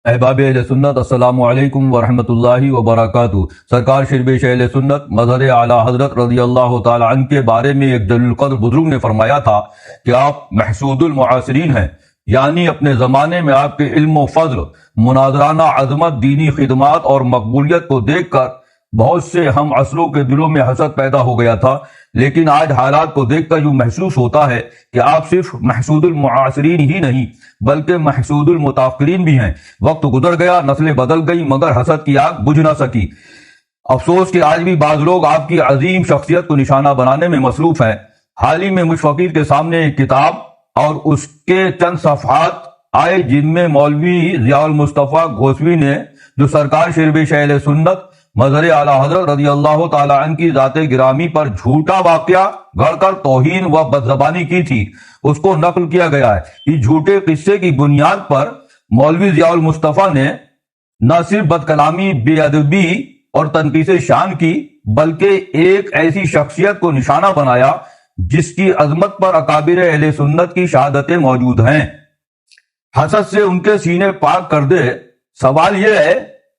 احباب اہل سنت، السلام علیکم ورحمۃ اللہ وبرکاتہ۔ سرکار شربیش اہل سنت مظہر اعلیٰ حضرت رضی اللہ تعالی عنہ کے بارے میں ایک جلیل القدر بزرگ نے فرمایا تھا کہ آپ محسود المعاصرین ہیں، یعنی اپنے زمانے میں آپ کے علم و فضل، مناظرانہ عظمت، دینی خدمات اور مقبولیت کو دیکھ کر بہت سے ہم عصروں کے دلوں میں حسد پیدا ہو گیا تھا، لیکن آج حالات کو دیکھ کر یوں محسوس ہوتا ہے کہ آپ صرف محسود المعاصرین ہی نہیں بلکہ محسود المتاخرین بھی ہیں۔ وقت گزر گیا، نسلیں بدل گئی، مگر حسد کی آگ بجھ نہ سکی۔ افسوس کہ آج بھی بعض لوگ آپ کی عظیم شخصیت کو نشانہ بنانے میں مصروف ہیں۔ حال ہی میں مجھ فقیر کے سامنے ایک کتاب اور اس کے چند صفحات آئے جن میں مولوی ضیاء المصطفیٰ گھوسوی نے جو سرکار شربیش اہل سنت مظہر اعلیٰ حضرت رضی اللہ تعالی عنہ کی ذات گرامی پر جھوٹا واقعہ گھڑ کر توہین و بدزبانی کی تھی، اس کو نقل کیا گیا ہے۔ اس جھوٹے قصے کی بنیاد پر مولوی ضیاء المصطفیٰ نے نہ صرف بد کلامی، بے ادبی اور تنقیص شان کی، بلکہ ایک ایسی شخصیت کو نشانہ بنایا جس کی عظمت پر اکابر اہل سنت کی شہادتیں موجود ہیں۔ حسد سے ان کے سینے پاک کر دے۔ سوال یہ ہے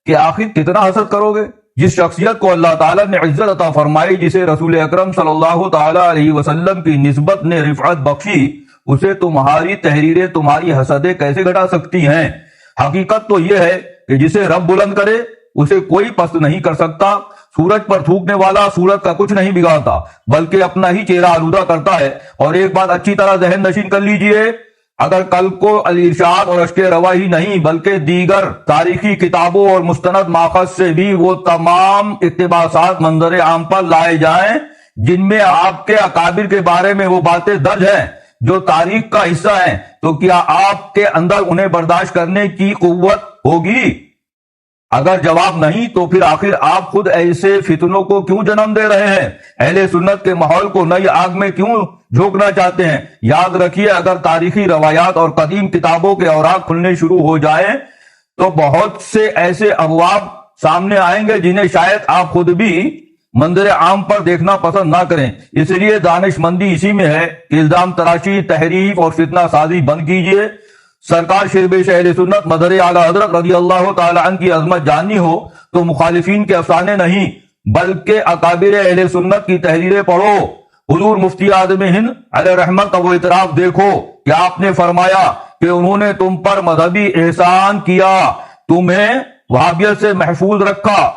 کہ آخر کتنا حسد کرو گے؟ جس شخصیت کو اللہ تعالیٰ نے عزت عطا فرمائی، جسے رسول اکرم صلی اللہ تعالی علیہ وسلم کی نسبت نے رفعت بخشی، اسے تمہاری تحریریں، تمہاری حسدیں کیسے گھٹا سکتی ہیں؟ حقیقت تو یہ ہے کہ جسے رب بلند کرے اسے کوئی پست نہیں کر سکتا۔ سورج پر تھوکنے والا سورج کا کچھ نہیں بگاڑتا بلکہ اپنا ہی چہرہ آلودہ کرتا ہے۔ اور ایک بات اچھی طرح ذہن نشین کر لیجئے، اگر کل کو الارشاد اور اشک روا ہی نہیں بلکہ دیگر تاریخی کتابوں اور مستند ماخذ سے بھی وہ تمام اقتباسات منظر عام پر لائے جائیں جن میں آپ کے اکابر کے بارے میں وہ باتیں درج ہیں جو تاریخ کا حصہ ہیں، تو کیا آپ کے اندر انہیں برداشت کرنے کی قوت ہوگی؟ اگر جواب نہیں تو پھر آخر آپ خود ایسے فتنوں کو کیوں جنم دے رہے ہیں؟ اہل سنت کے ماحول کو نئی آگ میں کیوں جھونکنا چاہتے ہیں؟ یاد رکھیے، اگر تاریخی روایات اور قدیم کتابوں کے اوراق کھلنے شروع ہو جائیں تو بہت سے ایسے ابواب سامنے آئیں گے جنہیں شاید آپ خود بھی منظر عام پر دیکھنا پسند نہ کریں۔ اس لیے دانش مندی اسی میں ہے کہ الزام تراشی، تحریف اور فتنہ سازی بند کیجیے۔ سرکار شربیش اہل سنت مظہر اعلیٰ حضرت رضی اللہ تعالی عنہ کی عظمت جاننی ہو تو مخالفین کے افسانے نہیں بلکہ اکابر اہل سنت کی تحریریں پڑھو۔ حضور مفتی اعظم ہند علیہ رحمت کا وہ اعتراف دیکھو کہ آپ نے فرمایا کہ انہوں نے تم پر مذہبی احسان کیا، تمہیں وہابیت سے محفوظ رکھا۔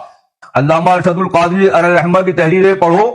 علامہ ارشد القادری علیہ رحمت کی تحریریں پڑھو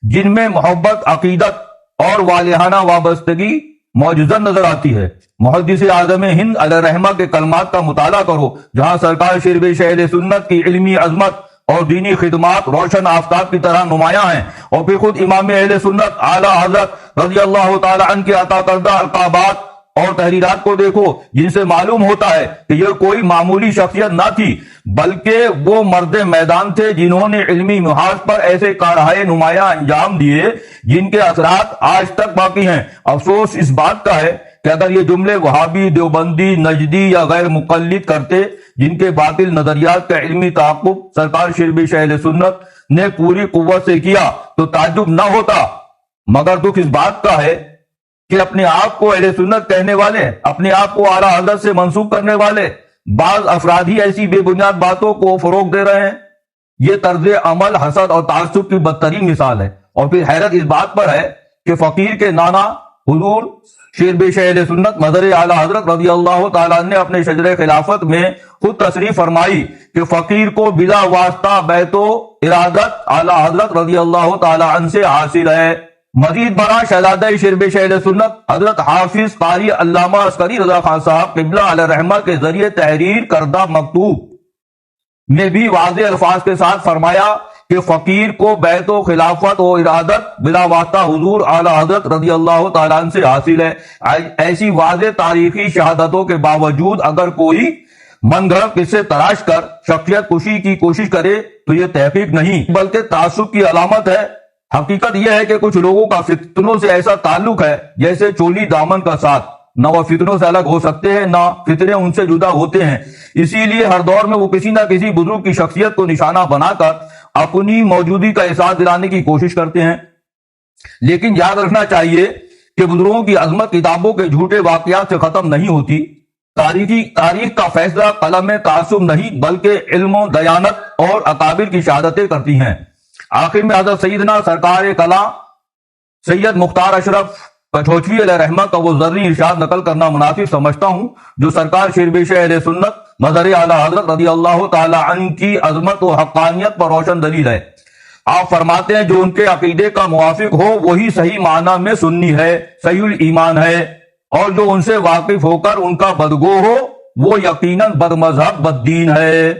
جن میں محبت، عقیدت اور والہانہ وابستگی موجزن نظر آتی ہے۔ محدث اعظم ہند علیہ رحمہ کے کلمات کا مطالعہ کرو جہاں سرکار شربیش اہل سنت کی علمی عظمت اور دینی خدمات روشن آفتاب کی طرح نمایاں ہیں، اور پھر خود امام اہل سنت اعلیٰ حضرت رضی اللہ تعالی عنہ کے عطا کردہ القابات اور تحریرات کو دیکھو جن سے معلوم ہوتا ہے کہ یہ کوئی معمولی شخصیت نہ تھی بلکہ وہ مرد میدان تھے جنہوں نے علمی محاذ پر ایسے کارہائے نمایاں انجام دیے جن کے اثرات آج تک باقی ہیں۔ افسوس اس بات کا ہے کہ اگر یہ جملے وہابی، دیوبندی، نجدی یا غیر مقلد کرتے جن کے باطل نظریات کا علمی تعاقب سرکار شربیش اہل سنت نے پوری قوت سے کیا تو تعجب نہ ہوتا، مگر دکھ اس بات کا ہے کہ اپنے آپ کو اہل سنت کہنے والے، اپنے آپ کو اعلیٰ حضرت سے منسوب کرنے والے بعض افراد ہی ایسی بے بنیاد باتوں کو فروغ دے رہے ہیں۔ یہ طرز عمل حسد اور تعصب کی بدترین مثال ہے۔ اور پھر حیرت اس بات پر ہے کہ فقیر کے نانا حضور شربیش اہل سنت مظہر اعلیٰ حضرت رضی اللہ تعالیٰ نے اپنے شجر خلافت میں خود تصریح فرمائی کہ فقیر کو بلا واسطہ بیت و ارادت اعلیٰ حضرت رضی اللہ تعالیٰ عنہ سے حاصل ہے۔ مزید برآں شہزادہ شربیش اہل سنت حضرت حافظ قاری علامہ عسکری رضا خان صاحب قبلہ علیہ رحمہ کے ذریعے تحریر کردہ مکتوب میں بھی واضح الفاظ کے ساتھ فرمایا کہ فقیر کو بیت و خلافت و ارادت بلا واسطہ حضور اعلیٰ حضرت رضی اللہ تعالیٰ عنہ سے حاصل ہے۔ ایسی واضح تاریخی شہادتوں کے باوجود اگر کوئی من گھڑت قصے تراش کر شخصیت کشی کی کوشش کرے تو یہ تحقیق نہیں بلکہ تعصب کی علامت ہے۔ حقیقت یہ ہے کہ کچھ لوگوں کا فتنوں سے ایسا تعلق ہے جیسے چولی دامن کا ساتھ، نہ وہ فتنوں سے الگ ہو سکتے ہیں نہ فتنے ان سے جدا ہوتے ہیں۔ اسی لیے ہر دور میں وہ کسی نہ کسی بزرگ کی شخصیت کو نشانہ بنا کر اپنی موجودگی کا احساس دلانے کی کوشش کرتے ہیں، لیکن یاد رکھنا چاہیے کہ بزرگوں کی عظمت کتابوں کے جھوٹے واقعات سے ختم نہیں ہوتی، تاریخ کا فیصلہ قلم تعصب نہیں بلکہ علم و دیانت اور اکابر کی شہادتیں کرتی ہیں۔ آخر میں حضرت سیدنا سرکار کلاں سید مختار اشرف کچھوچوی علیہ رحمہ کا وہ ذرعی ارشاد نقل کرنا مناسب سمجھتا ہوں جو سرکار شیربیش اہل سنت مظہر اعلی حضرت رضی اللہ تعالی عنہ کی عظمت و حقانیت پر روشن دلیل ہے۔ آپ فرماتے ہیں جو ان کے عقیدے کا موافق ہو وہی صحیح معنی میں سنی ہے، صحیح الایمان ہے، اور جو ان سے واقف ہو کر ان کا بدگو ہو وہ یقیناً بد مذہب بد دین ہے۔